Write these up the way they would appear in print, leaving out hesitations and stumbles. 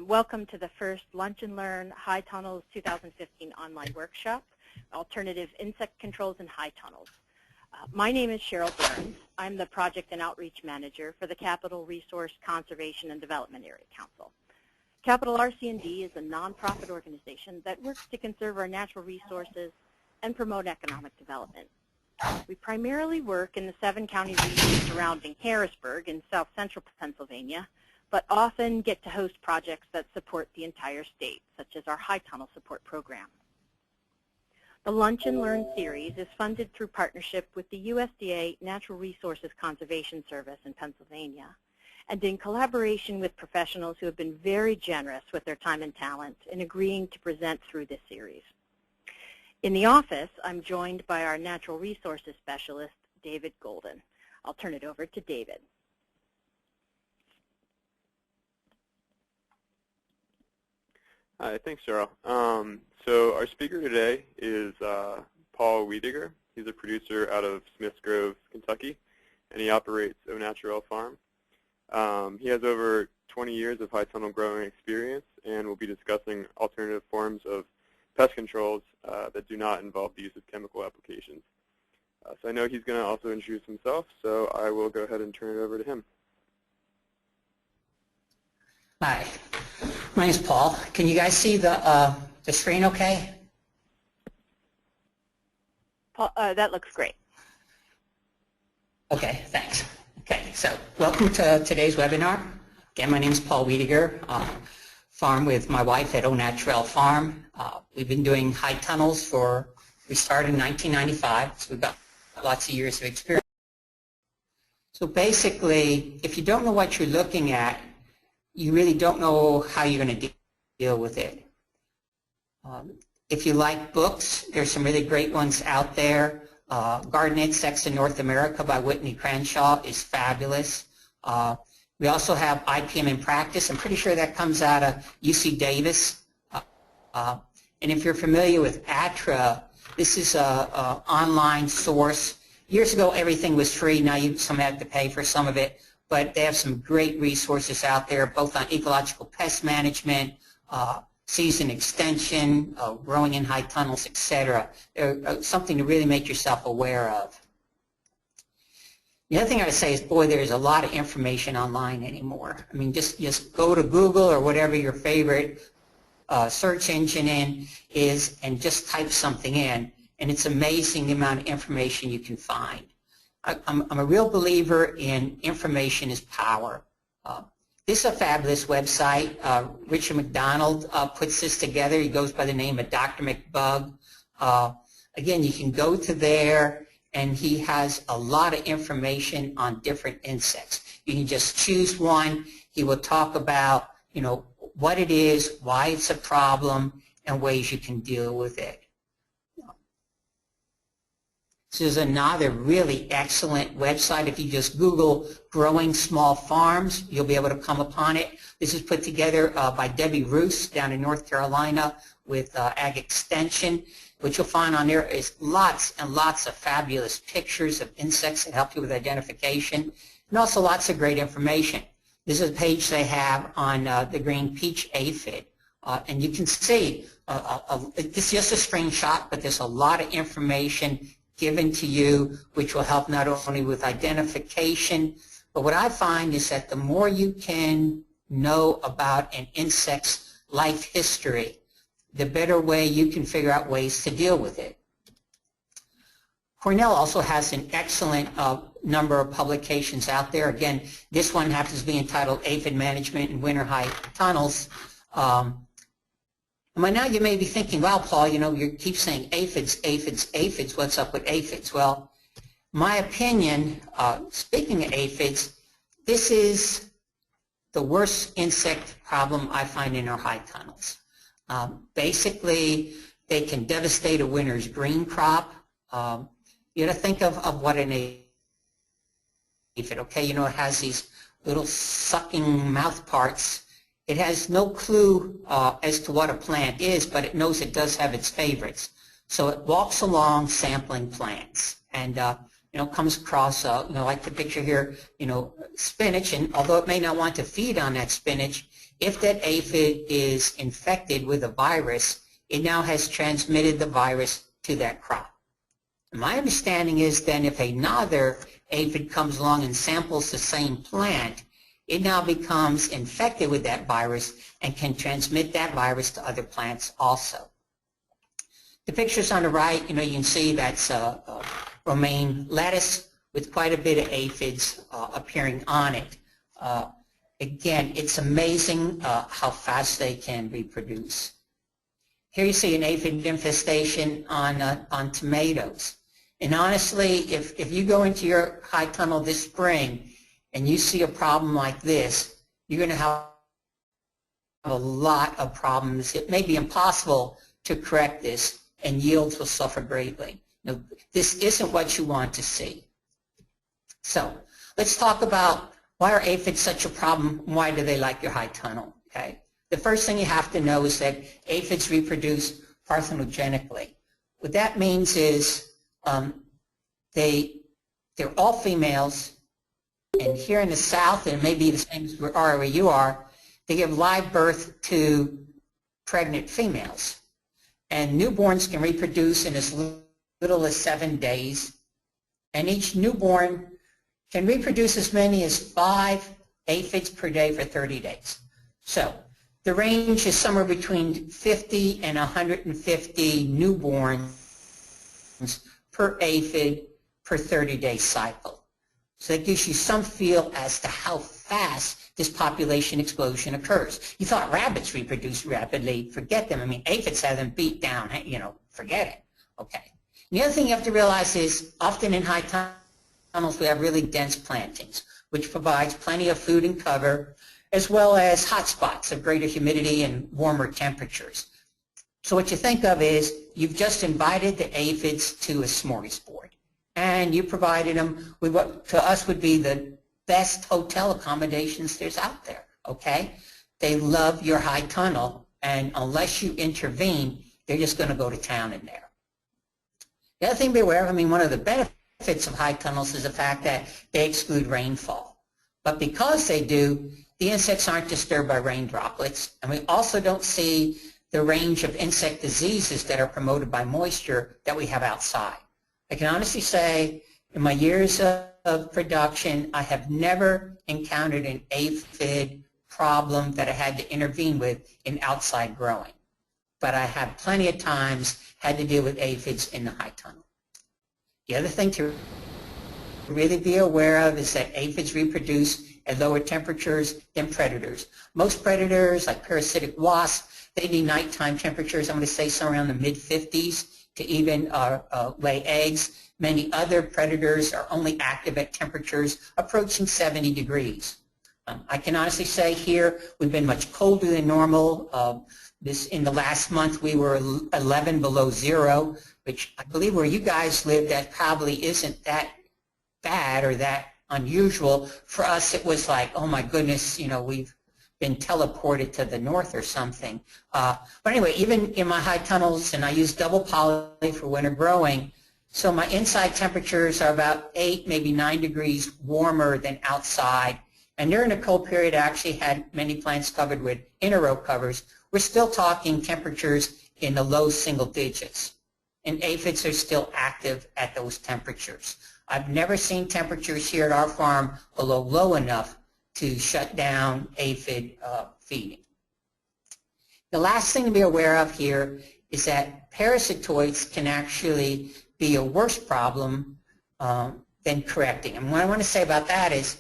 Welcome to the first Lunch and Learn High Tunnels 2015 online workshop, Alternative Insect Controls in High Tunnels. My name is Cheryl Burns. I'm the Project and Outreach Manager for the Capital Resource Conservation and Development Area Council. Capital RC&D is a nonprofit organization that works to conserve our natural resources and promote economic development. We primarily work in the 7-county region surrounding Harrisburg in south central Pennsylvania, but often get to host projects that support the entire state, such as our High Tunnel Support Program. The Lunch and Learn series is funded through partnership with the USDA-Natural Resources Conservation Service in Pennsylvania, and in collaboration with professionals who have been very generous with their time and talent in agreeing to present through this series. In the office, I'm joined by our Natural Resources Specialist, David Golden. I'll turn it over to David. Hi, thanks, Cheryl. So our speaker today is Paul Wiedeger. He's a producer out of Smiths Grove, Kentucky, and he operates Au-Natural Farm. He has over 20 years of high tunnel growing experience and will be discussing alternative forms of pest controls that do not involve the use of chemical applications. So I know he's going to also introduce himself, so I will go ahead and turn it over to him. Hi, my name is Paul. Can you guys see the screen okay? Paul, that looks great. Okay, thanks. Okay, so welcome to today's webinar. Again, my name is Paul Wiedeger. Farm with my wife at Au-Natural Farm. We've been doing high tunnels we started in 1995, so we've got lots of years of experience. So basically, if you don't know what you're looking at, you really don't know how you're going to deal with it. If you like books, there's some really great ones out there. Garden Insects in North America by Whitney Crenshaw is fabulous. We also have IPM in Practice. I'm pretty sure that comes out of UC Davis. And if you're familiar with ATRA, this is an online source. Years ago, everything was free. Now you some have to pay for some of it. But they have some great resources out there, both on ecological pest management, season extension, growing in high tunnels, etc. They're something to really make yourself aware of. The other thing I would say is, boy, there's a lot of information online anymore. I mean, just go to Google or whatever your favorite search engine is and just type something in, and it's amazing the amount of information you can find. I'm a real believer in information is power. This is a fabulous website. Richard McDonald puts this together. He goes by the name of Dr. McBug. Again, you can go to there, and he has a lot of information on different insects. You can just choose one. He will talk about, what it is, why it's a problem, and ways you can deal with it. This is another really excellent website. If you just Google growing small farms, you'll be able to come upon it. This is put together by Debbie Roos down in North Carolina with Ag Extension. What you'll find on there is lots and lots of fabulous pictures of insects that help you with identification, and also lots of great information. This is a page they have on the green peach aphid, and you can see, it's just a screenshot, but there's a lot of information given to you, which will help not only with identification, but what I find is that the more you can know about an insect's life history, the better way you can figure out ways to deal with it. Cornell also has an excellent number of publications out there. Again, this one happens to be entitled Aphid Management in Winter High Tunnels. And by now you may be thinking, well, Paul, you keep saying aphids, aphids, aphids. What's up with aphids? Well, my opinion, speaking of aphids, this is the worst insect problem I find in our high tunnels. Basically, they can devastate a winter's green crop. You got to think of what an aphid, okay? It has these little sucking mouth parts. It has no clue as to what a plant is, but it knows it does have its favorites. So it walks along sampling plants and, comes across, like the picture here, spinach, and although it may not want to feed on that spinach, if that aphid is infected with a virus, it now has transmitted the virus to that crop. My understanding is then if another aphid comes along and samples the same plant, it now becomes infected with that virus and can transmit that virus to other plants also. The pictures on the right, you can see that's romaine lettuce with quite a bit of aphids appearing on it. Again, it's amazing how fast they can reproduce. Here you see an aphid infestation on tomatoes. And honestly, if you go into your high tunnel this spring and you see a problem like this, you're going to have a lot of problems. It may be impossible to correct this, and yields will suffer greatly. Now, this isn't what you want to see. So let's talk about why are aphids such a problem, and why do they like your high tunnel? Okay. The first thing you have to know is that aphids reproduce parthenogenically. What that means is they're all females, and here in the South, and maybe the same as where you are, they give live birth to pregnant females. And newborns can reproduce in as little as 7 days, and each newborn can reproduce as many as 5 aphids per day for 30 days. So the range is somewhere between 50 and 150 newborns per aphid per 30-day cycle. So that gives you some feel as to how fast this population explosion occurs. You thought rabbits reproduce rapidly. Forget them. I mean, aphids have them beat down. Forget it. Okay. And the other thing you have to realize is often in high tunnels we have really dense plantings, which provides plenty of food and cover, as well as hot spots of greater humidity and warmer temperatures. So what you think of is you've just invited the aphids to a smorgasbord, and you provided them with what to us would be the best hotel accommodations there's out there, okay? They love your high tunnel, and unless you intervene, they're just going to go to town in there. The other thing to be aware of, one of the benefits of high tunnels is the fact that they exclude rainfall. But because they do, the insects aren't disturbed by rain droplets, and we also don't see the range of insect diseases that are promoted by moisture that we have outside. I can honestly say, in my years of production, I have never encountered an aphid problem that I had to intervene with in outside growing. But I have plenty of times had to deal with aphids in the high tunnel. The other thing to really be aware of is that aphids reproduce at lower temperatures than predators. Most predators, like parasitic wasps, they need nighttime temperatures, I'm going to say somewhere around the mid-50s to even lay eggs. Many other predators are only active at temperatures approaching 70 degrees. I can honestly say here we've been much colder than normal. In the last month we were 11 below zero, which I believe where you guys live that probably isn't that bad or that unusual. For us it was like, oh my goodness, we've been teleported to the north or something. But anyway, even in my high tunnels, and I use double poly for winter growing, so my inside temperatures are about 8, maybe 9 degrees warmer than outside. And during the cold period, I actually had many plants covered with inter-row covers. We're still talking temperatures in the low single digits. And aphids are still active at those temperatures. I've never seen temperatures here at our farm below low enough to shut down aphid feeding. The last thing to be aware of here is that parasitoids can actually be a worse problem than correcting. And what I want to say about that is,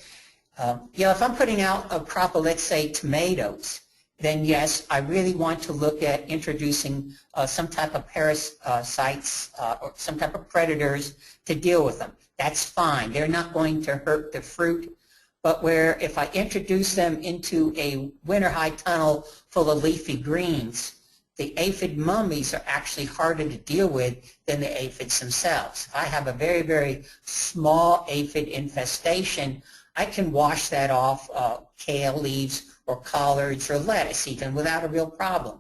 if I'm putting out a crop of, let's say, tomatoes, then yes, I really want to look at introducing some type of parasites or some type of predators to deal with them. That's fine. They're not going to hurt the fruit. But where if I introduce them into a winter high tunnel full of leafy greens, the aphid mummies are actually harder to deal with than the aphids themselves. If I have a very, very small aphid infestation, I can wash that off kale leaves or collards or lettuce even without a real problem.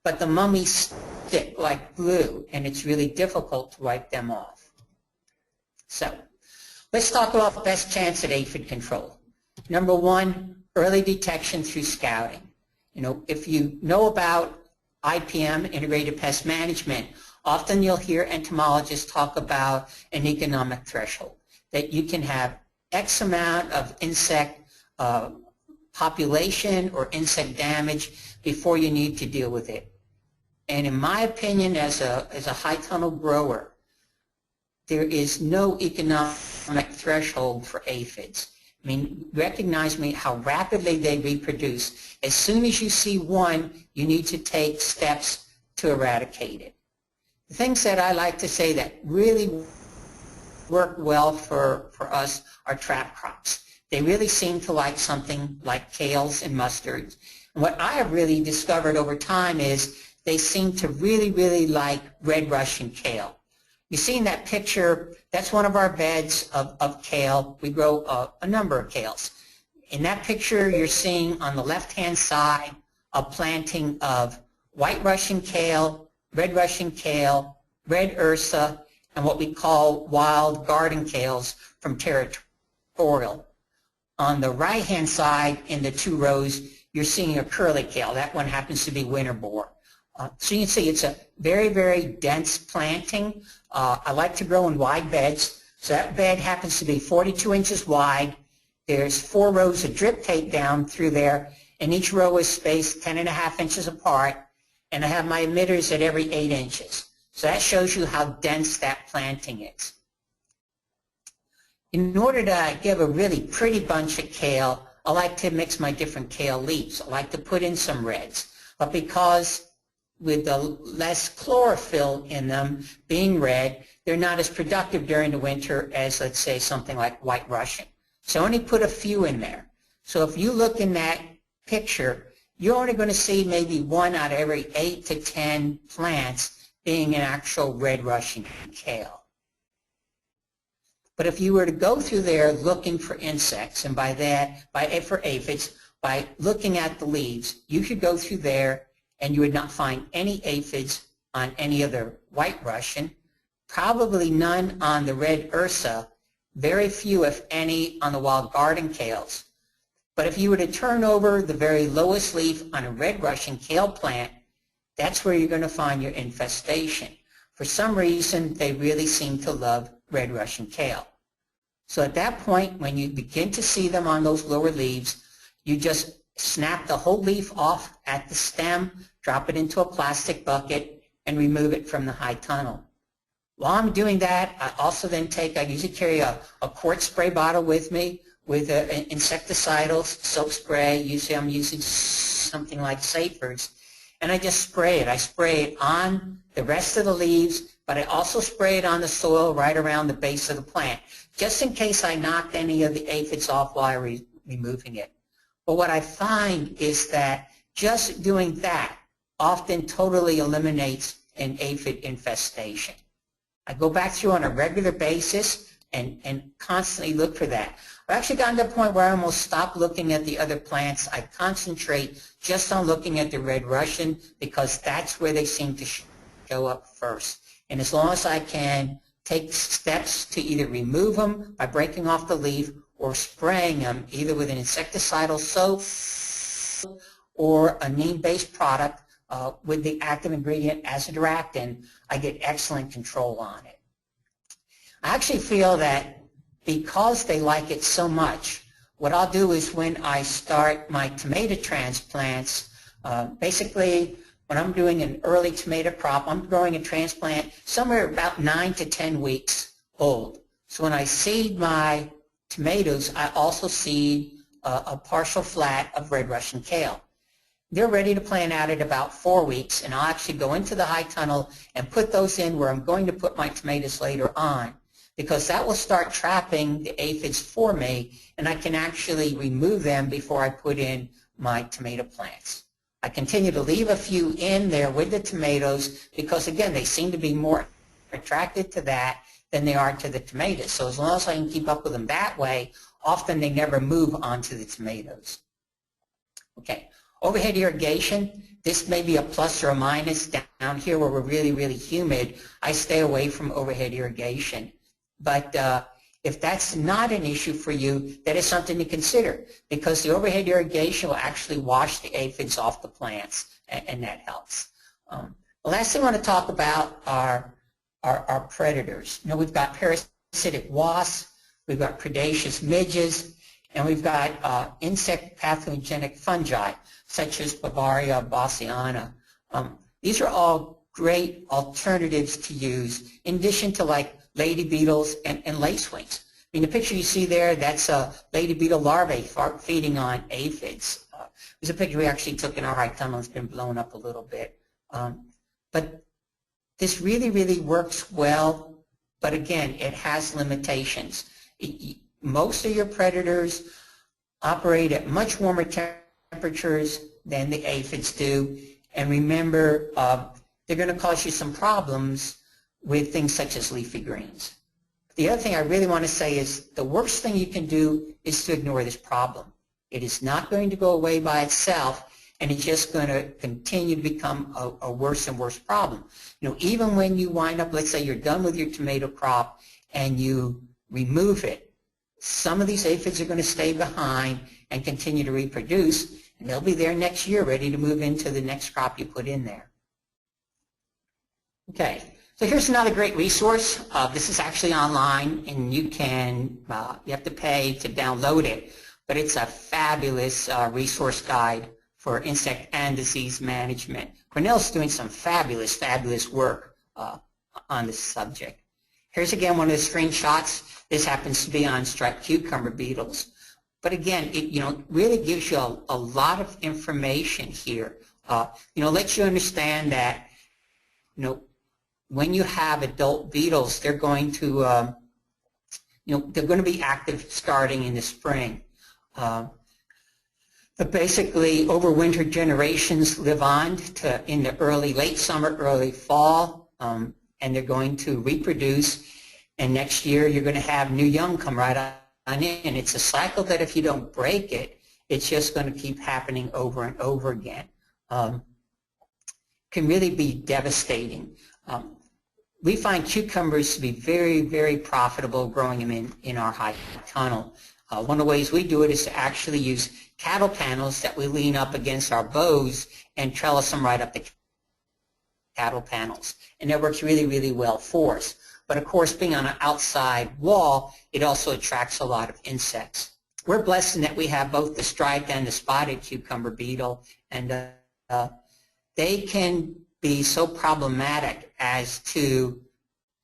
But the mummies stick like glue, and it's really difficult to wipe them off. So let's talk about the best chance at aphid control. Number one, early detection through scouting. You know, if you know about IPM, Integrated Pest Management, often you'll hear entomologists talk about an economic threshold, that you can have X amount of insect population or insect damage before you need to deal with it. And in my opinion, as a high tunnel grower, there is no economic threshold for aphids. I mean, recognize me how rapidly they reproduce. As soon as you see one, you need to take steps to eradicate it. The things that I like to say that really work well for us are trap crops. They really seem to like something like kales and mustards. And what I have really discovered over time is they seem to really like red Russian kale. You see in that picture, that's one of our beds of kale. We grow a number of kales. In that picture, you're seeing on the left-hand side a planting of white Russian kale, red Russian kale, red ursa, and what we call wild garden kales from territorial. On the right-hand side, in the 2 rows, you're seeing a curly kale. That one happens to be winter boar. So you can see it's a very dense planting. I like to grow in wide beds. So that bed happens to be 42 inches wide. There's 4 rows of drip tape down through there, and each row is spaced 10.5 inches apart. And I have my emitters at every 8 inches. So that shows you how dense that planting is. In order to give a really pretty bunch of kale, I like to mix my different kale leaves. I like to put in some reds. But because with the less chlorophyll in them being red, they're not as productive during the winter as, let's say, something like white Russian. So I only put a few in there. So if you look in that picture, you're only going to see maybe 1 out of every 8 to 10 plants being an actual red Russian kale. But if you were to go through there looking for insects, and by that, for aphids, by looking at the leaves, you could go through there and you would not find any aphids on any other white Russian, probably none on the red ursa, very few, if any, on the wild garden kales. But if you were to turn over the very lowest leaf on a red Russian kale plant, that's where you're going to find your infestation. For some reason, they really seem to love red Russian kale. So at that point, when you begin to see them on those lower leaves, you just snap the whole leaf off at the stem, drop it into a plastic bucket, and remove it from the high tunnel. While I'm doing that, I also then I usually carry a quart spray bottle with me with insecticidal soap spray. Usually I'm using something like Safer's, and I just spray it. I spray it on the rest of the leaves, but I also spray it on the soil right around the base of the plant, just in case I knocked any of the aphids off while removing it. But what I find is that just doing that often totally eliminates an aphid infestation. I go back through on a regular basis and constantly look for that. I've actually gotten to the point where I almost stop looking at the other plants. I concentrate just on looking at the red Russian because that's where they seem to show up first. And as long as I can take steps to either remove them by breaking off the leaf or spraying them either with an insecticidal soap or a neem-based product with the active ingredient azadirachtin, I get excellent control on it. I actually feel that because they like it so much, what I'll do is when I start my tomato transplants, basically when I'm doing an early tomato crop, I'm growing a transplant somewhere about 9 to 10 weeks old. So when I seed my tomatoes, I also seed a partial flat of red Russian kale. They're ready to plant out at about 4 weeks, and I'll actually go into the high tunnel and put those in where I'm going to put my tomatoes later on, because that will start trapping the aphids for me, and I can actually remove them before I put in my tomato plants. I continue to leave a few in there with the tomatoes because, again, they seem to be more attracted to that than they are to the tomatoes. So as long as I can keep up with them that way, often they never move onto the tomatoes. Okay, overhead irrigation. This may be a plus or a minus. Down here where we're really humid, I stay away from overhead irrigation. But If that's not an issue for you, that is something to consider, because the overhead irrigation will actually wash the aphids off the plants, and that helps. The last thing I want to talk about are our predators. You know, we've got parasitic wasps, we've got predaceous midges, and we've got insect pathogenic fungi, such as Bavaria bassiana. These are all great alternatives to use, in addition to like lady beetles and lacewings. I mean, the picture you see there, that's a lady beetle larvae feeding on aphids. There's a picture we actually took in our high tunnel. It's been blown up a little bit. But this really, really works well, but again, it has limitations. Most of your predators operate at much warmer temperatures than the aphids do, and remember, they're going to cause you some problems with things such as leafy greens. The other thing I really want to say is the worst thing you can do is to ignore this problem. It is not going to go away by itself, and it's just going to continue to become a worse and worse problem. You know, even when you wind up, let's say you're done with your tomato crop and you remove it, some of these aphids are going to stay behind and continue to reproduce, and they'll be there next year ready to move into the next crop you put in there. Okay, so here's another great resource. This is actually online, and you have to pay to download it, but it's a fabulous resource guide for insect and disease management. Cornell's doing some fabulous, fabulous work on this subject. Here's again one of the screenshots. This happens to be on striped cucumber beetles. But again, it really gives you a lot of information here. Lets you understand that when you have adult beetles, they're going to be active starting in the spring. But basically, overwintered generations live on in the late summer, early fall, and they're going to reproduce. And next year, you're going to have new young come right on in. It's a cycle that if you don't break it, it's just going to keep happening over and over again. Can really be devastating. We find cucumbers to be very, very profitable growing them in our high tunnel. One of the ways we do it is to actually use cattle panels that we lean up against our bows and trellis them right up the cattle panels. And that works really, really well for us. But of course, being on an outside wall, it also attracts a lot of insects. We're blessed in that we have both the striped and the spotted cucumber beetle, and they can be so problematic as to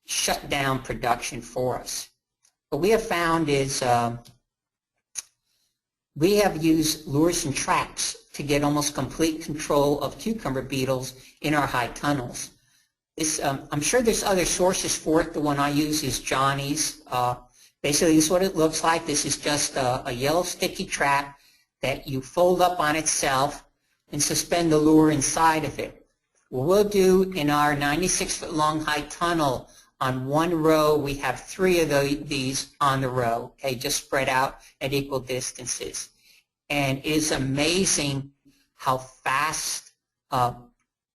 shut down production for us. What we have found is we have used lures and traps to get almost complete control of cucumber beetles in our high tunnels. I'm sure there's other sources for it. The one I use is Johnny's. Basically, this is what it looks like. This is just a yellow sticky trap that you fold up on itself and suspend the lure inside of it. What we'll do in our 96-foot long high tunnel, on one row, we have 3 of these on the row, okay, just spread out at equal distances. And it is amazing how fast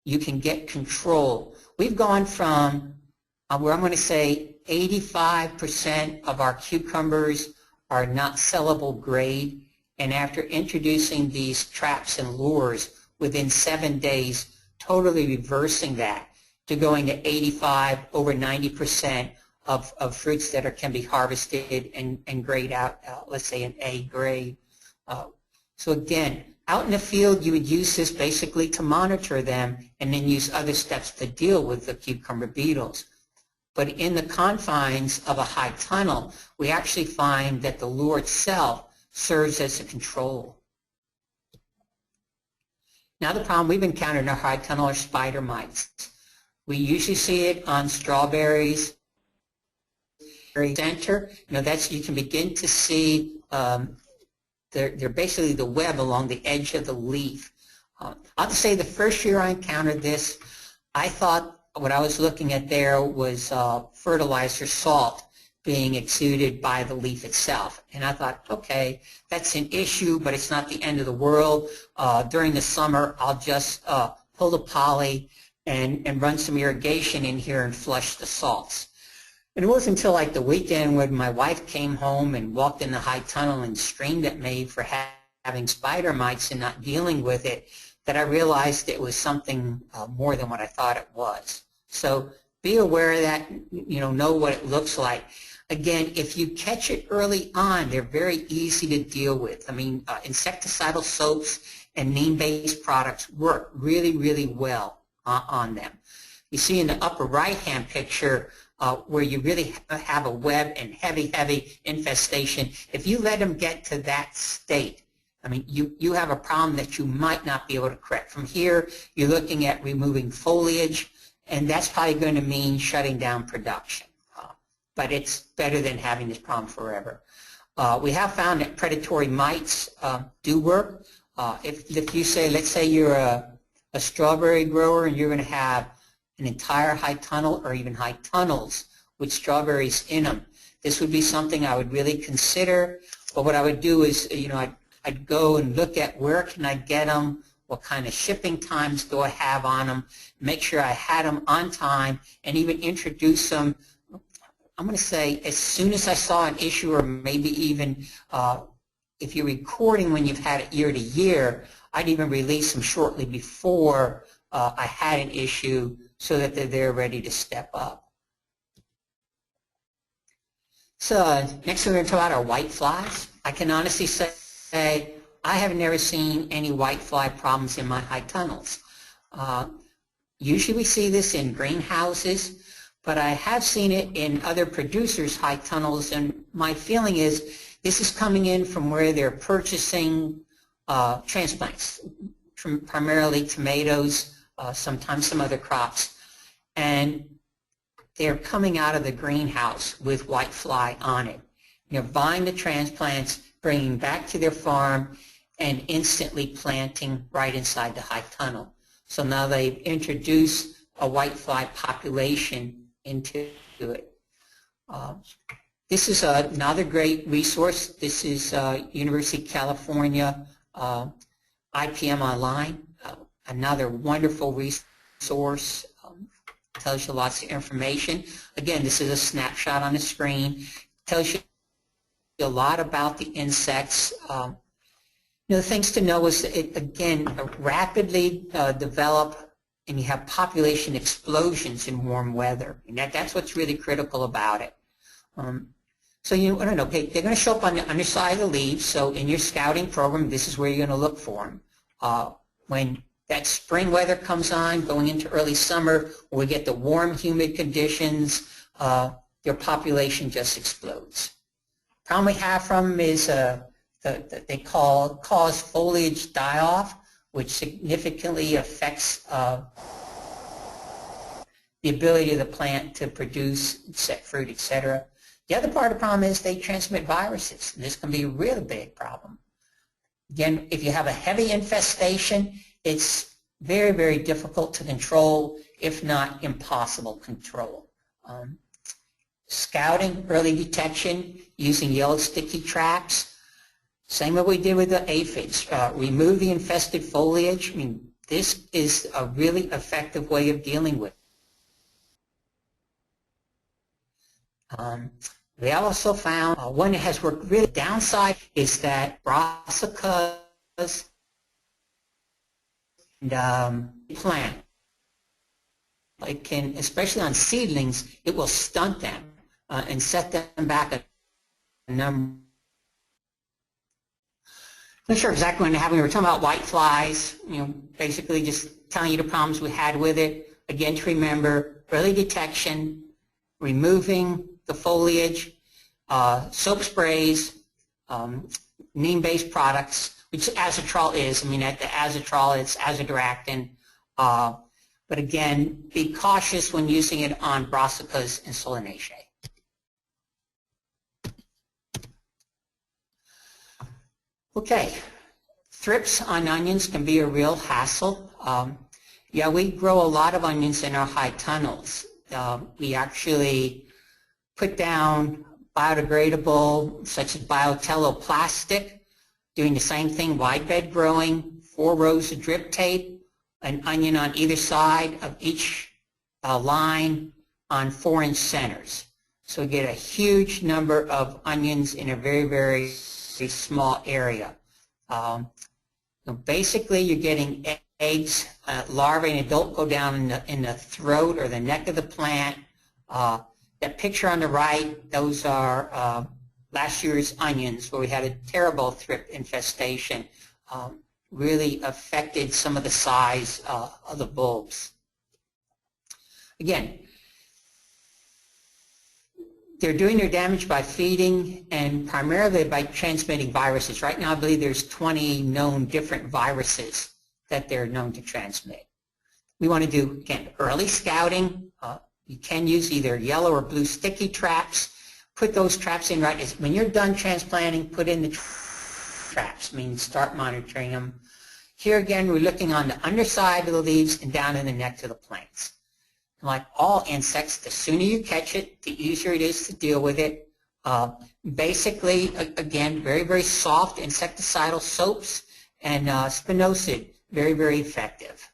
you can get control. We've gone from where I'm going to say 85% of our cucumbers are not sellable grade, and after introducing these traps and lures, within 7 days, totally reversing that to going to 85, over 90% of fruits that can be harvested and grade out, let's say, an A grade. So again, out in the field, you would use this basically to monitor them and then use other steps to deal with the cucumber beetles. But in the confines of a high tunnel, we actually find that the lure itself serves as a control. Now the problem we've encountered in our high tunnel are spider mites. We usually see it on strawberries. Center, you can begin to see they're basically the web along the edge of the leaf. I'll have to say the first year I encountered this, I thought what I was looking at there was fertilizer salt being exuded by the leaf itself. And I thought, okay, that's an issue, but it's not the end of the world. During the summer, I'll just pull the poly and run some irrigation in here and flush the salts. And it wasn't until like the weekend when my wife came home and walked in the high tunnel and screamed at me for having spider mites and not dealing with it that I realized it was something more than what I thought it was. So be aware of that, know what it looks like. Again, if you catch it early on, they're very easy to deal with. I mean, insecticidal soaps and neem-based products work really, really well on them. You see in the upper right-hand picture where you really have a web and heavy, heavy infestation. If you let them get to that state, I mean, you have a problem that you might not be able to correct. From here, you're looking at removing foliage, and that's probably going to mean shutting down production. But it's better than having this problem forever. We have found that predatory mites do work. If you say, let's say you're a strawberry grower and you're going to have an entire high tunnel or even high tunnels with strawberries in them, this would be something I would really consider. But what I would do is, I'd go and look at where can I get them, what kind of shipping times do I have on them, make sure I had them on time, and even introduce them. I'm going to say as soon as I saw an issue, or maybe even if you're recording when you've had it year to year, I'd even release them shortly before I had an issue so that they're there ready to step up. So next we're going to talk about our white flies. I can honestly say I have never seen any white fly problems in my high tunnels. Usually we see this in greenhouses, but I have seen it in other producers' high tunnels, and my feeling is this is coming in from where they're purchasing transplants, primarily tomatoes, sometimes some other crops, and they're coming out of the greenhouse with white fly on it. They're buying the transplants, bringing back to their farm, and instantly planting right inside the high tunnel. So now they've introduced a white fly population into it. This is another great resource. This is University of California IPM Online, another wonderful resource. Tells you lots of information. Again, this is a snapshot on the screen. Tells you a lot about the insects. The things to know is it, again, rapidly develop, and you have population explosions in warm weather. And that's what's really critical about it. So I don't know, okay, they're going to show up on the underside of the leaves. So in your scouting program, this is where you're going to look for them. When that spring weather comes on, going into early summer, where we get the warm, humid conditions, their population just explodes. Problem we have from them is they cause foliage die-off, which significantly affects the ability of the plant to produce, set fruit, etc. The other part of the problem is they transmit viruses. This can be a really big problem. Again, if you have a heavy infestation, it's very, very difficult to control, if not impossible control. Scouting, early detection, using yellow sticky traps. Same way we did with the aphids. Remove the infested foliage. I mean, this is a really effective way of dealing with it. We also found one that has worked really. Downside is that brassicas and plant, it can, especially on seedlings, it will stunt them and set them back a number. Not sure exactly what happened. We were talking about white flies, basically just telling you the problems we had with it. Again, to remember, early detection, removing the foliage, soap sprays, neem-based products, which azotrol is. I mean, at the azotrol, it's azadirachtin. But again, be cautious when using it on brassicas and solanaceae. Okay, thrips on onions can be a real hassle. Yeah, we grow a lot of onions in our high tunnels. We actually put down biodegradable, such as biotello plastic, doing the same thing, wide bed growing, 4 rows of drip tape, an onion on either side of each line on 4-inch centers. So we get a huge number of onions in a very, very small area. So basically, you're getting eggs, larvae, and adult go down in the throat or the neck of the plant. That picture on the right, those are last year's onions where we had a terrible thrip infestation. Really affected some of the size of the bulbs. Again, they're doing their damage by feeding and primarily by transmitting viruses. Right now, I believe there's 20 known different viruses that they're known to transmit. We want to do, again, early scouting. You can use either yellow or blue sticky traps. Put those traps in right as when you're done transplanting, put in the traps, means start monitoring them. Here again, we're looking on the underside of the leaves and down in the neck of the plants. Like all insects, the sooner you catch it, the easier it is to deal with it. Basically, again, very, very soft insecticidal soaps and spinosad, very, very effective.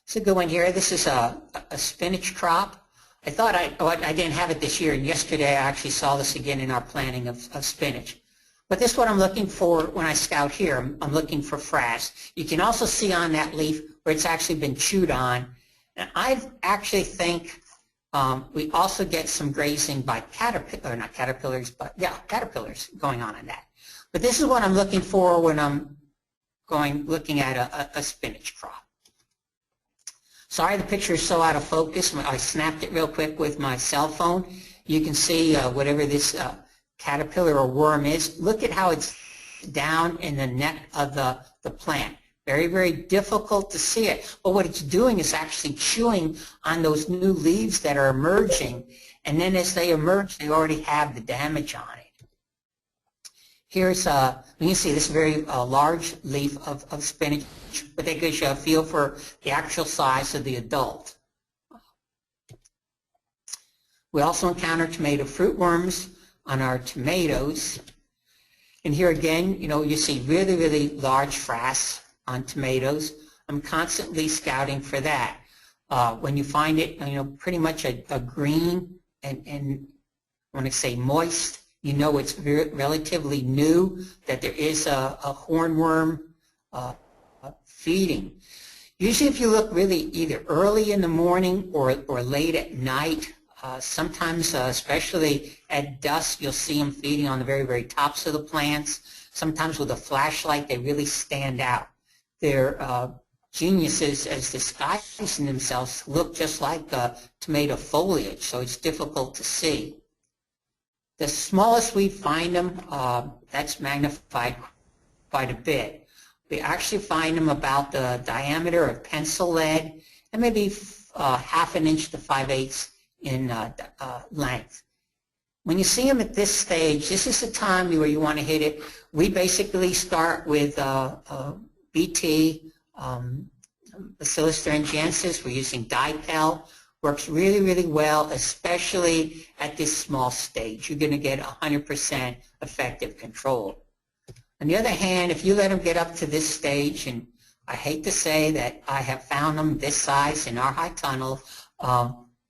So go in here. This is a spinach crop. I thought I didn't have it this year, and yesterday I actually saw this again in our planting of spinach. But this is what I'm looking for when I scout here. I'm looking for frass. You can also see on that leaf where it's actually been chewed on. And I actually think we also get some grazing by caterpillars going on in that. But this is what I'm looking for when I'm looking at a spinach crop. Sorry the picture is so out of focus. I snapped it real quick with my cell phone. You can see whatever this caterpillar or worm is. Look at how it's down in the neck of the plant. Very, very difficult to see it. But what it's doing is actually chewing on those new leaves that are emerging. And then as they emerge, they already have the damage on it. Here's, you can see this very large leaf of spinach, but that gives you a feel for the actual size of the adult. We also encounter tomato fruit worms on our tomatoes. And here again, you see really, really large frass on tomatoes. I'm constantly scouting for that. When you find it, pretty much a green and I want to say moist, it's relatively new, that there is a hornworm feeding. Usually if you look really either early in the morning or late at night, sometimes, especially at dusk, you'll see them feeding on the very, very tops of the plants. Sometimes with a flashlight, they really stand out. They're geniuses as disguising themselves, look just like tomato foliage, so it's difficult to see. The smallest we find them, that's magnified quite a bit. We actually find them about the diameter of pencil lead and maybe ½ an inch to 5/8 in length. When you see them at this stage, this is the time where you want to hit it. We basically start with BT, Bacillus thuringiensis. We're using dipel. Works really, really well, especially at this small stage. You're going to get 100% effective control. On the other hand, if you let them get up to this stage, and I hate to say that I have found them this size in our high tunnel,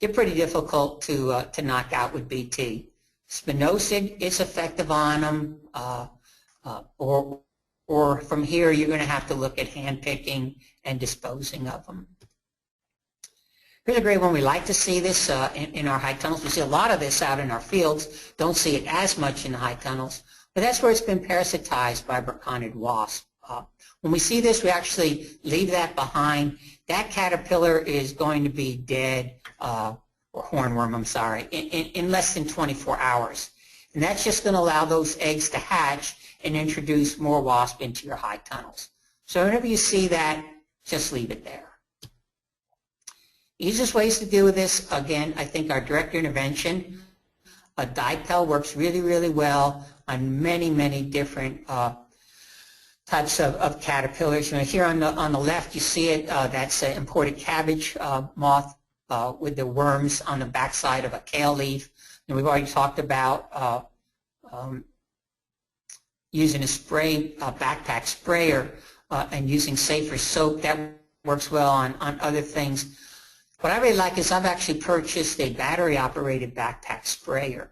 they're pretty difficult to knock out with BT. Spinosad is effective on them, or from here you're going to have to look at hand picking and disposing of them. Here's a great one. We like to see this in our high tunnels. We see a lot of this out in our fields. Don't see it as much in the high tunnels, but that's where it's been parasitized by braconid wasp. When we see this, we actually leave that behind. That caterpillar is going to be dead, or hornworm, I'm sorry, in less than 24 hours. And that's just going to allow those eggs to hatch and introduce more wasp into your high tunnels. So whenever you see that, just leave it there. Easiest ways to deal with this, again, I think our direct intervention. A dipel works really, really well on many, many different types of caterpillars. Here on the left, you see it. That's an imported cabbage moth with the worms on the backside of a kale leaf. And we've already talked about using a backpack sprayer and using safer soap. That works well on other things. What I really like is I've actually purchased a battery-operated backpack sprayer.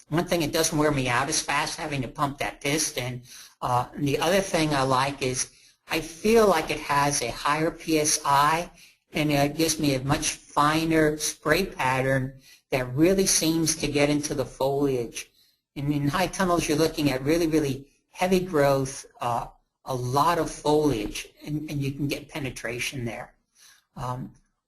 One thing, it doesn't wear me out as fast having to pump that piston. And the other thing I like is I feel like it has a higher PSI, and it gives me a much finer spray pattern that really seems to get into the foliage. And in high tunnels, you're looking at really, really heavy growth, a lot of foliage, and you can get penetration there.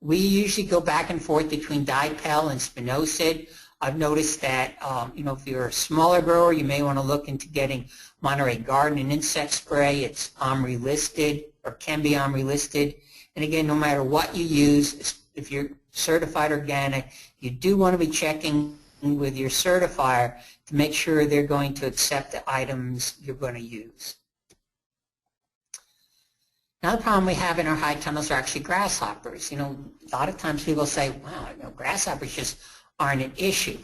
We usually go back and forth between dipel and spinosad. I've noticed that if you're a smaller grower, you may want to look into getting Monterey Garden and insect spray. It's OMRI listed, or can be OMRI listed. And again, no matter what you use, if you're certified organic, you do want to be checking with your certifier to make sure they're going to accept the items you're going to use. Another problem we have in our high tunnels are actually grasshoppers. A lot of times people say, wow, grasshoppers just aren't an issue.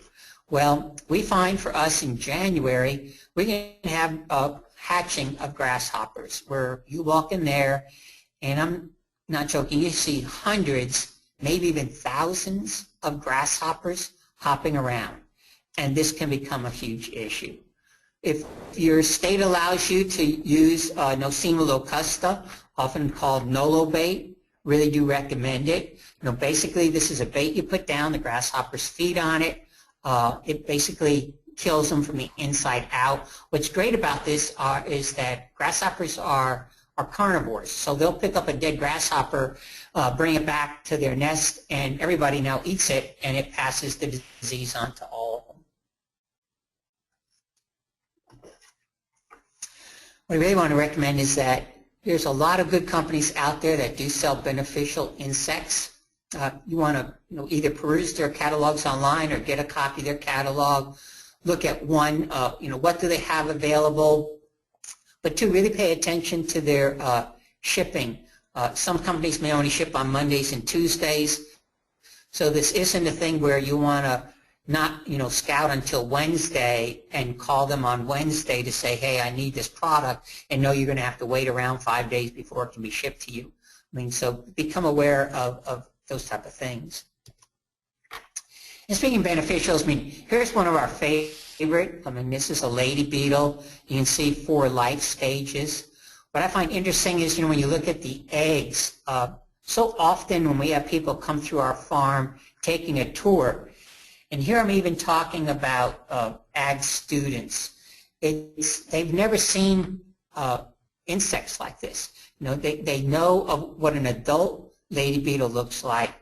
Well, we find for us in January, we can have a hatching of grasshoppers where you walk in there, and I'm not joking, you see hundreds, maybe even thousands of grasshoppers hopping around, and this can become a huge issue. If your state allows you to use Nosema locusta, often called Nolo bait, really do recommend it. Basically this is a bait you put down, the grasshoppers feed on it. It basically kills them from the inside out. What's great about this is that grasshoppers are carnivores, so they'll pick up a dead grasshopper, bring it back to their nest, and everybody now eats it, and it passes the disease on to all of them. What I really want to recommend is that there's a lot of good companies out there that do sell beneficial insects. You want to either peruse their catalogs online or get a copy of their catalog. Look at one, what do they have available? But two, really pay attention to their shipping. Some companies may only ship on Mondays and Tuesdays. So this isn't a thing where you want to not scout until Wednesday and call them on Wednesday to say, hey, I need this product, and know you're going to have to wait around 5 days before it can be shipped to you. So become aware of those type of things. And speaking of beneficials, here's one of our favorite. This is a lady beetle. You can see 4 life stages. What I find interesting is, when you look at the eggs, so often when we have people come through our farm taking a tour, and here I'm even talking about ag students, they've never seen insects like this. They know of what an adult lady beetle looks like,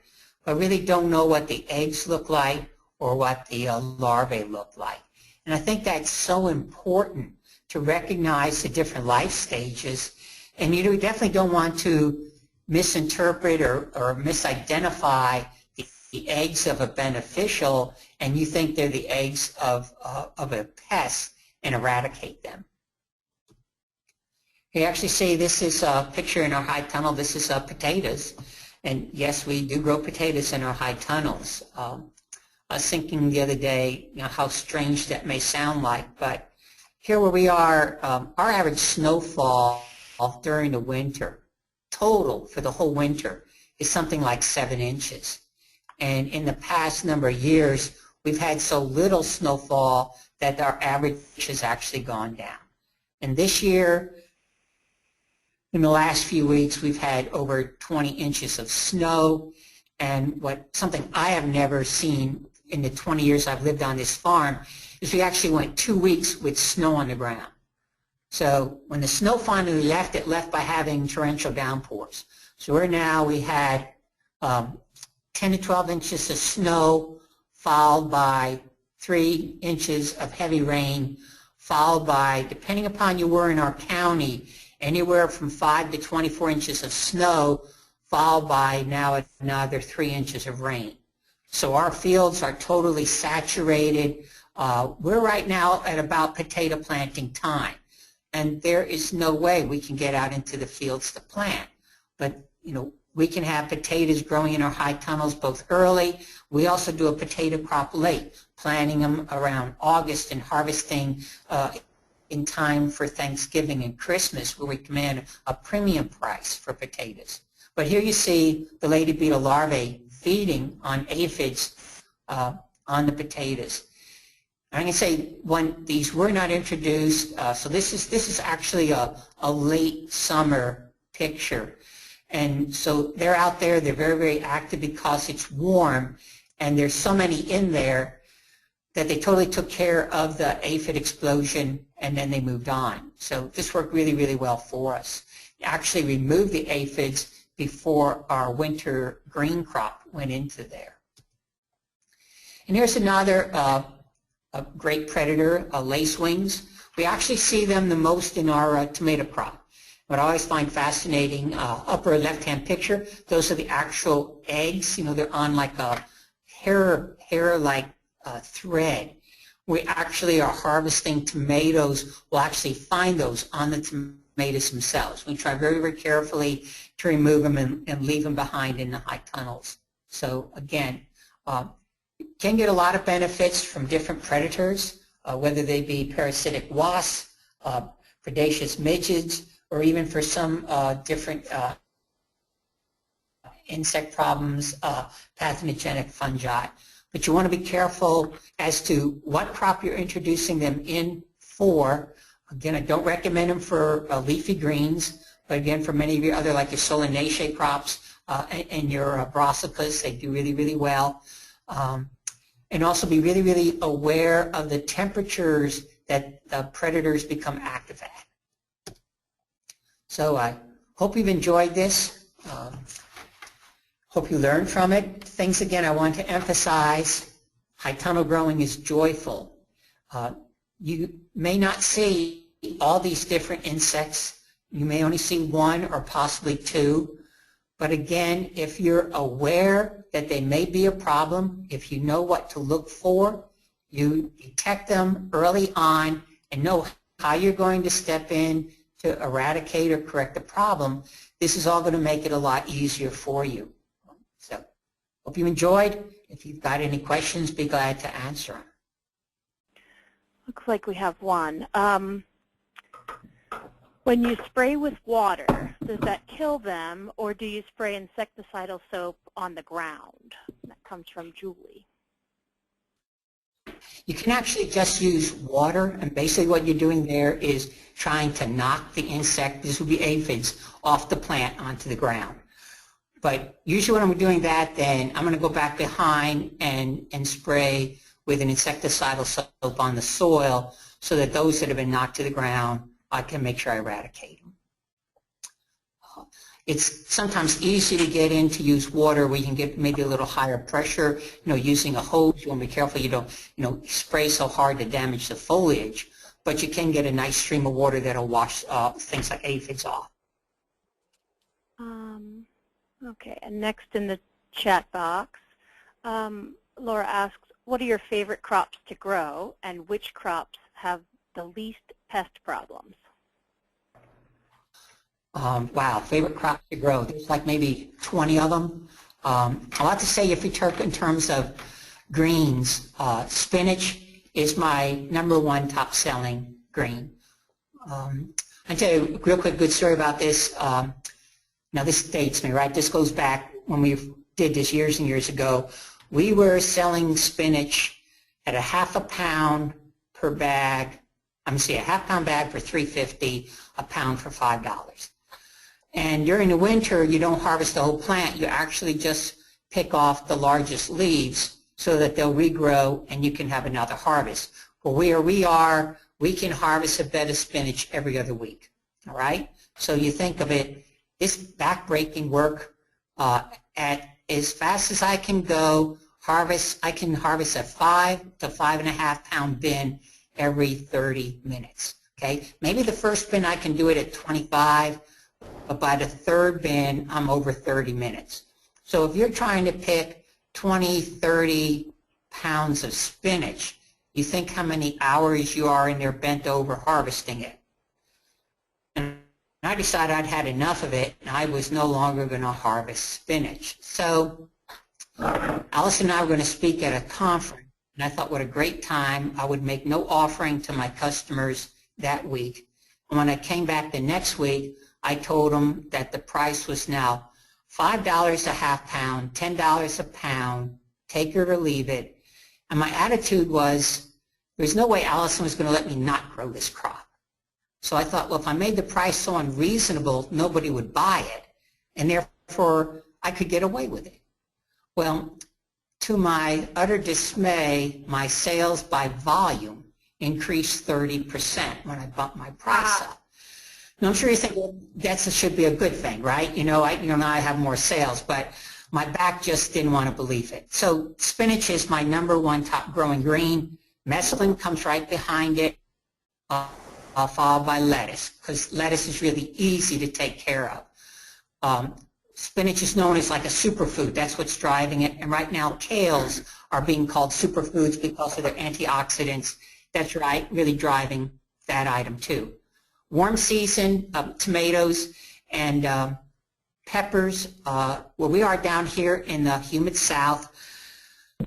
but really don't know what the eggs look like or what the larvae look like. And I think that's so important to recognize the different life stages. And you definitely don't want to misinterpret or misidentify the eggs of a beneficial, and you think they're the eggs of a pest, and eradicate them. You actually see this is a picture in our high tunnel. This is potatoes. And yes, we do grow potatoes in our high tunnels. I was thinking the other day, how strange that may sound like, but here where we are, our average snowfall during the winter, total for the whole winter, is something like 7 inches. And in the past number of years, we've had so little snowfall that our average has actually gone down. And this year, in the last few weeks, we've had over 20 inches of snow. And something I have never seen in the 20 years I've lived on this farm is we actually went 2 weeks with snow on the ground. So when the snow finally left, it left by having torrential downpours. So we had 10 to 12 inches of snow, followed by 3 inches of heavy rain, followed by, depending upon you were in our county, anywhere from 5 to 24 inches of snow, followed by now another 3 inches of rain. So our fields are totally saturated. We're right now at about potato planting time, and there is no way we can get out into the fields to plant. But, we can have potatoes growing in our high tunnels both early. We also do a potato crop late, planting them around August and harvesting in time for Thanksgiving and Christmas, where we command a premium price for potatoes. But here you see the lady beetle larvae feeding on aphids on the potatoes. I'm going to say when these were not introduced, so this is actually a late summer picture. And so they're out there, they're very, very active because it's warm, and there's so many in there that they totally took care of the aphid explosion, and then they moved on. So this worked really, really well for us. We actually removed the aphids before our winter green crop went into there. And here's another a great predator, lacewings. We actually see them the most in our tomato crop. What I always find fascinating, upper left-hand picture, those are the actual eggs. You know, they're on like a hair-like thread. We actually are harvesting tomatoes. We'll actually find those on the tomatoes themselves. We try very, very carefully to remove them and leave them behind in the high tunnels. So again, you can get a lot of benefits from different predators, whether they be parasitic wasps, predaceous midges, or even for some different insect problems, pathogenic fungi. But you want to be careful as to what crop you're introducing them in for. Again, I don't recommend them for leafy greens, but again, for many of your other, like your solanaceae crops and your brassicas, they do really, really well. And also be really, really aware of the temperatures that the predators become active at. So I hope you've enjoyed this. Hope you learned from it. Things, again, I want to emphasize, high tunnel growing is joyful. You may not see all these different insects. You may only see one or possibly two. But again, if you're aware that they may be a problem, if you know what to look for, you detect them early on and know how you're going to step in to eradicate or correct the problem, this is all going to make it a lot easier for you. So, hope you enjoyed. If you've got any questions, be glad to answer them. Looks like we have one. When you spray with water, does that kill them, or do you spray insecticidal soap on the ground? That comes from Julie. You can actually just use water, and basically what you're doing there is trying to knock the insect, this would be aphids, off the plant onto the ground. But usually when I'm doing that, then I'm going to go back behind and spray with an insecticidal soap on the soil so that those that have been knocked to the ground, I can make sure I eradicate them. It's sometimes easy to get in to use water where you can get maybe a little higher pressure, using a hose. You want to be careful you don't, spray so hard to damage the foliage, but you can get a nice stream of water that'll wash things like aphids off. Okay, and next in the chat box, Laura asks, what are your favorite crops to grow, and which crops have the least pest problems? Wow, favorite crops to grow. There's like maybe 20 of them. I'll have to say, if you talk in terms of greens, spinach is my #1 top-selling green. I'll tell you a real quick good story about this. Now this dates me, right? This goes back when we did this years and years ago. We were selling spinach at a half a pound per bag. a half-pound bag for $3.50, a pound for $5. And during the winter, you don't harvest the whole plant. You actually just pick off the largest leaves so that they'll regrow and you can have another harvest. Well, where we are, we can harvest a bed of spinach every other week. All right? So you think of it, this back-breaking work at as fast as I can go, I can harvest a 5 to 5.5 pound bin every 30 minutes. Okay? Maybe the first bin I can do it at 25, but by the third bin, I'm over 30 minutes. So if you're trying to pick 20, 30 pounds of spinach, you think how many hours you are in there bent over harvesting it. And I decided I'd had enough of it, and I was no longer going to harvest spinach. So Alice and I were going to speak at a conference, and I thought what a great time. I would make no offering to my customers that week. And when I came back the next week, I told them that the price was now $5 a half pound, $10 a pound, take it or leave it. And my attitude was, there's no way Allison was going to let me not grow this crop. So I thought, well, if I made the price so unreasonable, nobody would buy it, and therefore I could get away with it. Well, to my utter dismay, my sales by volume increased 30% when I bumped my price up. Now, I'm sure you think, well, that should be a good thing, right? Now I have more sales, but my back just didn't want to believe it. So spinach is my #1 top growing green. Mesclun comes right behind it, followed by lettuce, because lettuce is really easy to take care of. Spinach is known as like a superfood. That's what's driving it. And right now, kales are being called superfoods because of their antioxidants. That's right, really driving that item too. Warm season, tomatoes and peppers. Where we are down here in the humid south,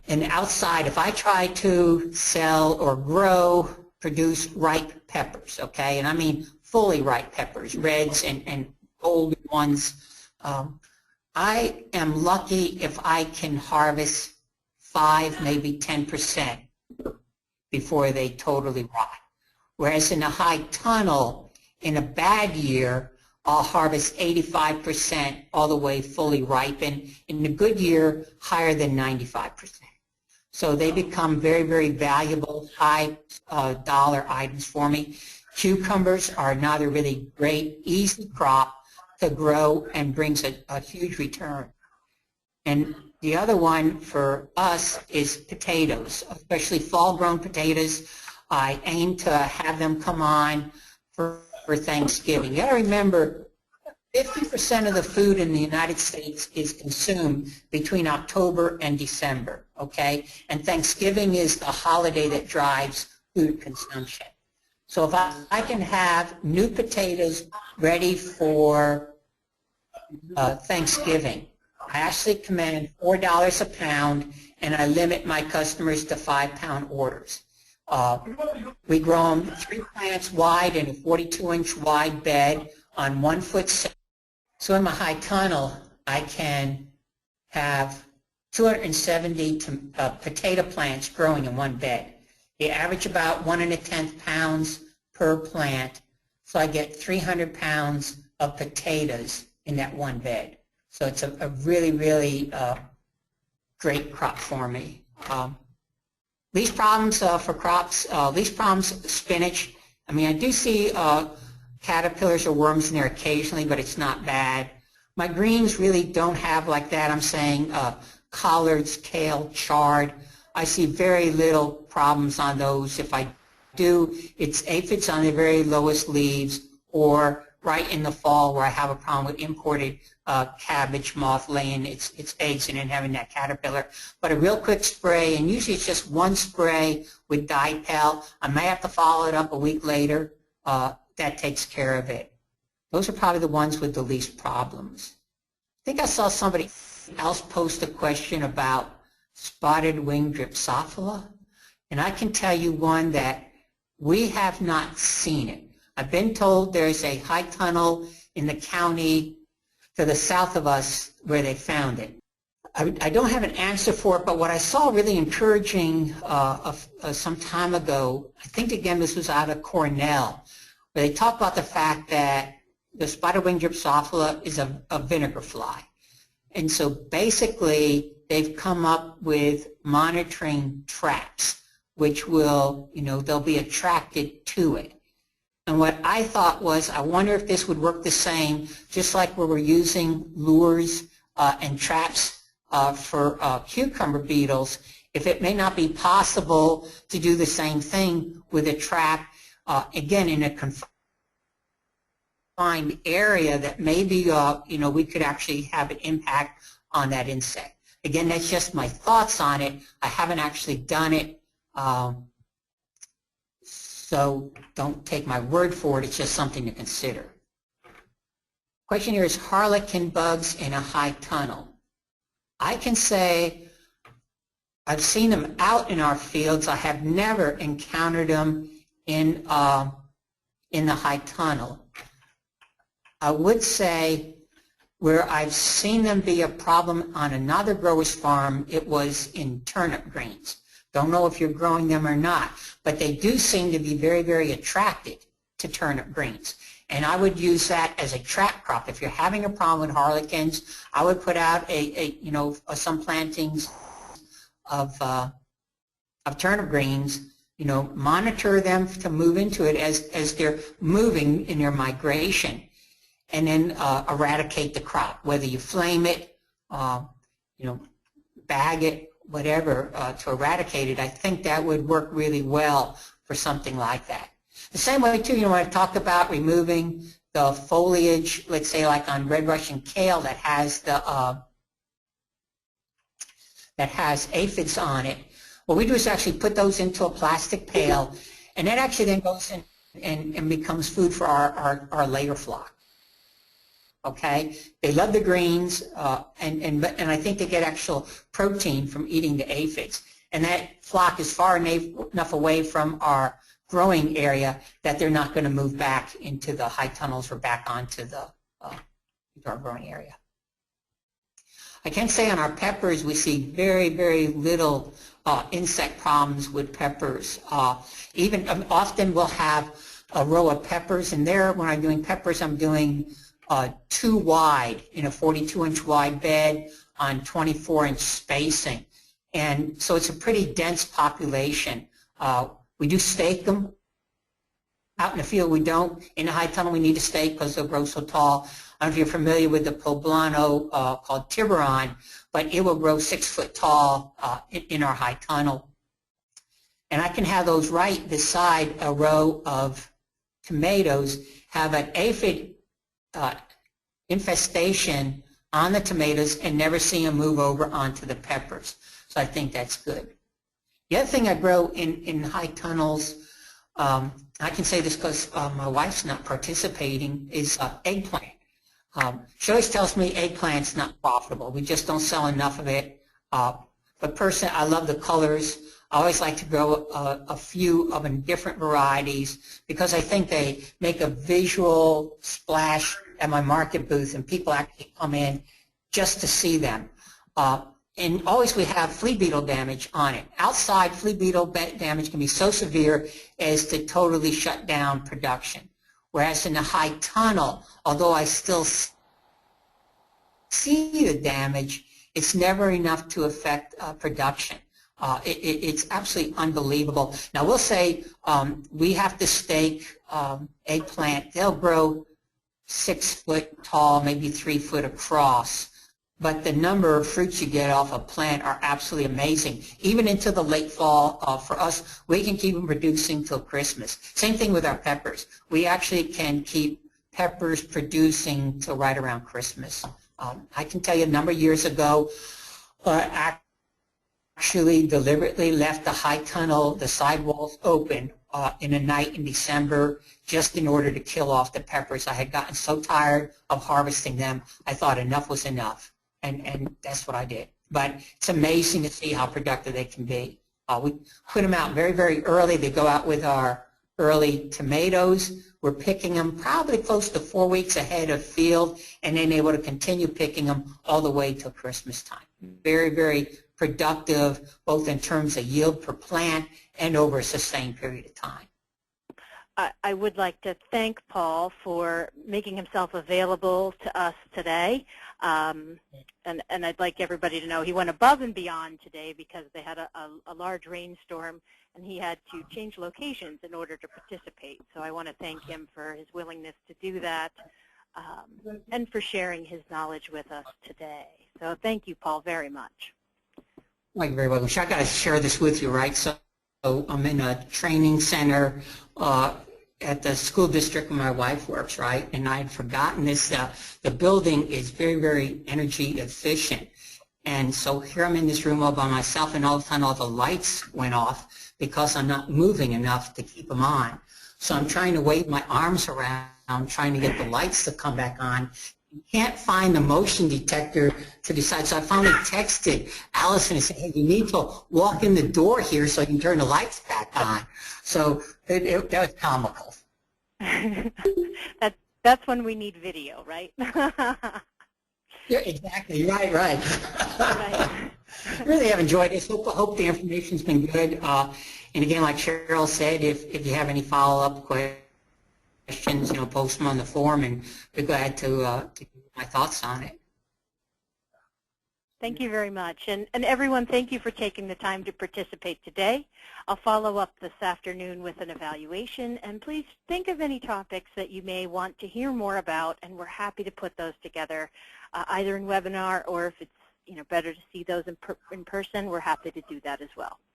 and outside, if I try to sell or produce ripe peppers, okay, and I mean fully ripe peppers, reds and golden ones, I am lucky if I can harvest 5, maybe 10% before they totally rot. Whereas in a high tunnel, in a bad year, I'll harvest 85% all the way fully ripened. In a good year, higher than 95%. So they become very, very valuable, high dollar items for me. Cucumbers are another really great, easy crop to grow and brings a huge return. And the other one for us is potatoes, especially fall-grown potatoes. I aim to have them come on for Thanksgiving. You got to remember, 50% of the food in the United States is consumed between October and December, okay? And Thanksgiving is the holiday that drives food consumption. So if I can have new potatoes ready for Thanksgiving, I actually command $4 a pound, and I limit my customers to 5-pound orders. We grow them 3 plants wide in a 42-inch wide bed on 1 foot. So in my high tunnel, I can have 270 potato plants growing in 1 bed. They average about 1 1/10 pounds per plant, so I get 300 pounds of potatoes in that 1 bed. So it's a really, really great crop for me. Least problems for crops, least problems, spinach. I mean, I do see caterpillars or worms in there occasionally, but it's not bad. My greens really don't have like that. I'm saying collards, kale, chard. I see very little problems on those. If I do, it's aphids on the very lowest leaves, or right in the fall where I have a problem with imported cabbage moth laying its eggs and then having that caterpillar. But a real quick spray, and usually it's just 1 spray with Dipel. I may have to follow it up a week later. That takes care of it. Those are probably the ones with the least problems. I think I saw somebody else post a question about spotted wing Drosophila, and I can tell you one that we have not seen it. I've been told there's a high tunnel in the county to the south of us where they found it. I don't have an answer for it, but what I saw really encouraging some time ago, I think again this was out of Cornell, where they talk about the fact that the spotted-winged Drosophila is a vinegar fly. And so basically they've come up with monitoring traps which will, they'll be attracted to it. And what I thought was, I wonder if this would work the same, just like where we're using lures and traps for cucumber beetles, if it may not be possible to do the same thing with a trap, again, in a confined area that maybe, we could actually have an impact on that insect. Again, that's just my thoughts on it. I haven't actually done it. So don't take my word for it. It's just something to consider. Question here is harlequin bugs in a high tunnel. I can say I've seen them out in our fields. I have never encountered them in the high tunnel. I would say Where I've seen them be a problem on another grower's farm, it was in turnip greens. Don't know if you're growing them or not, but they do seem to be very, very attracted to turnip greens. And I would use that as a trap crop. If you're having a problem with harlequins, I would put out some plantings of turnip greens, monitor them to move into it as they're moving in their migration, and then eradicate the crop, whether you flame it, bag it, whatever, to eradicate it. I think that would work really well for something like that. The same way, too, when I've talked about removing the foliage, let's say like on red Russian kale that has aphids on it, what we do is actually put those into a plastic pail, and that actually then goes in and becomes food for our layer flock. Okay, they love the greens, and I think they get actual protein from eating the aphids. And that flock is far enough away from our growing area that they're not going to move back into the high tunnels or back onto into our growing area. I can say on our peppers we see very, very little insect problems with peppers. Even often we'll have a row of peppers, and there when I'm doing peppers I'm doing 2 wide in a 42-inch wide bed on 24-inch spacing. And so it's a pretty dense population. We do stake them. Out in the field we don't. In the high tunnel we need to stake because they'll grow so tall. I don't know if you're familiar with the poblano called Tiburon, but it will grow 6 foot tall in our high tunnel. And I can have those right beside a row of tomatoes, have an aphid infestation on the tomatoes and never see them move over onto the peppers. So I think that's good. The other thing I grow in high tunnels, I can say this because my wife's not participating, is eggplant. She always tells me eggplant's not profitable. We just don't sell enough of it. But personally, I love the colors. I always like to grow a few of them, different varieties, because I think they make a visual splash at my market booth, and people actually come in just to see them. And always we have flea beetle damage on it. Outside, flea beetle damage can be so severe as to totally shut down production. Whereas in the high tunnel, although I still see the damage, it's never enough to affect production. It's absolutely unbelievable. Now we'll say we have to stake eggplant. They'll grow 6 foot tall, maybe 3 foot across. But the number of fruits you get off a plant are absolutely amazing. Even into the late fall, for us, we can keep them producing till Christmas. Same thing with our peppers. We actually can keep peppers producing till right around Christmas. I can tell you a number of years ago, actually deliberately left the high tunnel, the sidewalls open in a night in December just in order to kill off the peppers. I had gotten so tired of harvesting them, I thought enough was enough. And that's what I did. But it's amazing to see how productive they can be. We put them out very, very early. They go out with our early tomatoes. We're picking them probably close to 4 weeks ahead of field, and then able to continue picking them all the way till Christmas time. Very, very productive, both in terms of yield per plant and over a sustained period of time. I would like to thank Paul for making himself available to us today. And I'd like everybody to know he went above and beyond today because they had a large rainstorm and he had to change locations in order to participate. So I want to thank him for his willingness to do that and for sharing his knowledge with us today. So thank you, Paul, very much. Well, you're very welcome. I've got to share this with you, right? So I'm in a training center at the school district where my wife works, right? And I had forgotten this. The building is very, very energy efficient. And so here I'm in this room all by myself, and all of a sudden all the lights went off because I'm not moving enough to keep them on. So I'm trying to wave my arms around, trying to get the lights to come back on. You can't find the motion detector to decide. So I finally texted Allison and said, hey, you need to walk in the door here so I can turn the lights back on. So that was comical. That's when we need video, right? Yeah, exactly. Right, right. Right. Really have enjoyed this. Hope the information's been good. And again, like Cheryl said, if you have any follow-up questions, post them on the forum, and we're glad to give you my thoughts on it. Thank you very much. And everyone, thank you for taking the time to participate today. I'll follow up this afternoon with an evaluation, and please think of any topics that you may want to hear more about, and we're happy to put those together, either in webinar or if it's better to see those in person, we're happy to do that as well.